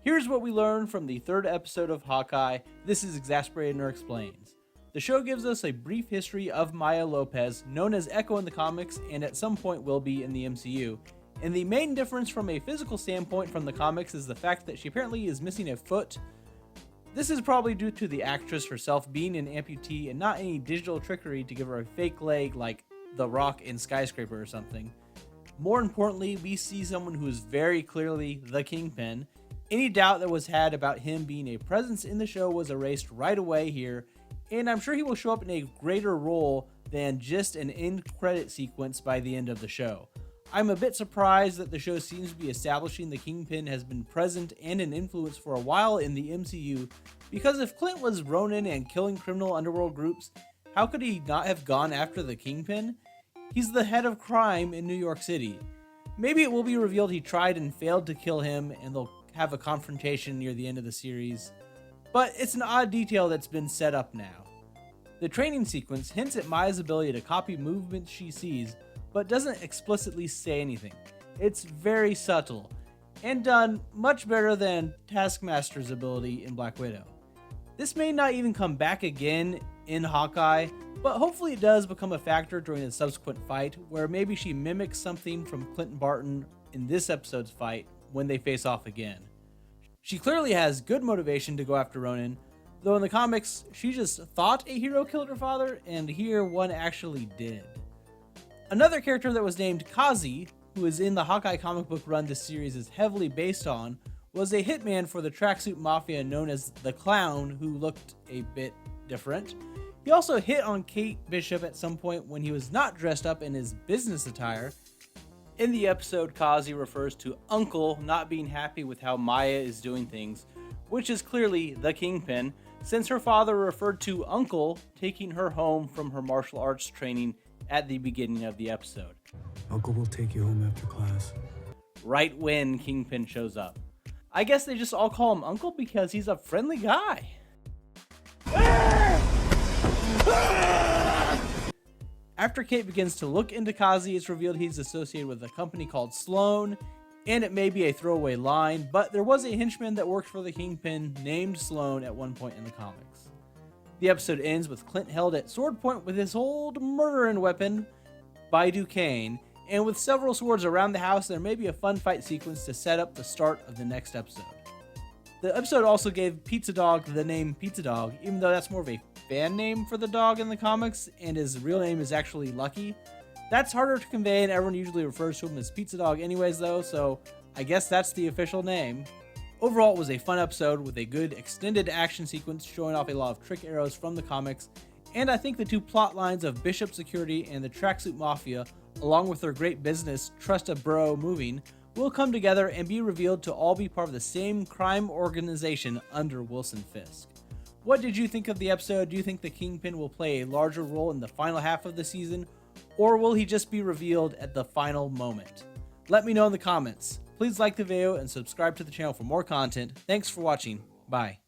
Here's what we learned from the third episode of Hawkeye. This is Exasperated Nerd Explains. The show gives us a brief history of Maya Lopez, known as Echo in the comics and at some point will be in the MCU. And the main difference from a physical standpoint from the comics is the fact that she apparently is missing a foot. This is probably due to the actress herself being an amputee and not any digital trickery to give her a fake leg like The Rock in Skyscraper or something. More importantly, we see someone who is very clearly the Kingpin. Any doubt that was had about him being a presence in the show was erased right away here, and I'm sure he will show up in a greater role than just an end credit sequence by the end of the show. I'm a bit surprised that the show seems to be establishing the Kingpin has been present and an influence for a while in the MCU, because if Clint was Ronin and killing criminal underworld groups, how could he not have gone after the Kingpin? He's the head of crime in New York City. Maybe it will be revealed he tried and failed to kill him and they'll have a confrontation near the end of the series, but it's an odd detail that's been set up now. The training sequence hints at Maya's ability to copy movements she sees, but doesn't explicitly say anything. It's very subtle, and done much better than Taskmaster's ability in Black Widow. This may not even come back again in Hawkeye, but hopefully it does become a factor during the subsequent fight, where maybe she mimics something from Clinton Barton in this episode's fight when they face off again. She clearly has good motivation to go after Ronin, though in the comics, she just thought a hero killed her father, and here one actually did. Another character that was named Kazi, who is in the Hawkeye comic book run this series is heavily based on, was a hitman for the tracksuit mafia known as the Clown, who looked a bit different. He also hit on Kate Bishop at some point when he was not dressed up in his business attire. In the episode, Kazi refers to Uncle not being happy with how Maya is doing things, which is clearly the Kingpin, since her father referred to Uncle taking her home from her martial arts training at the beginning of the episode. Uncle will take you home after class. Right when Kingpin shows up. I guess they just all call him Uncle because he's a friendly guy. After Kate begins to look into Kazi, it's revealed he's associated with a company called Sloan, and it may be a throwaway line, but there was a henchman that worked for the Kingpin named Sloan at one point in the comics. The episode ends with Clint held at sword point with his old murdering weapon by Duquesne, and with several swords around the house, there may be a fun fight sequence to set up the start of the next episode. The episode also gave Pizza Dog the name Pizza Dog, even though that's more of a fan name for the dog in the comics, and his real name is actually Lucky. That's harder to convey, and everyone usually refers to him as Pizza Dog anyways though, so I guess that's the official name. Overall, it was a fun episode with a good extended action sequence showing off a lot of trick arrows from the comics, and I think the two plot lines of Bishop Security and the Tracksuit Mafia, along with their great business Trust a Bro Moving, will come together and be revealed to all be part of the same crime organization under Wilson Fisk. What did you think of the episode? Do you think the Kingpin will play a larger role in the final half of the season, or will he just be revealed at the final moment? Let me know in the comments. Please like the video and subscribe to the channel for more content. Thanks for watching. Bye.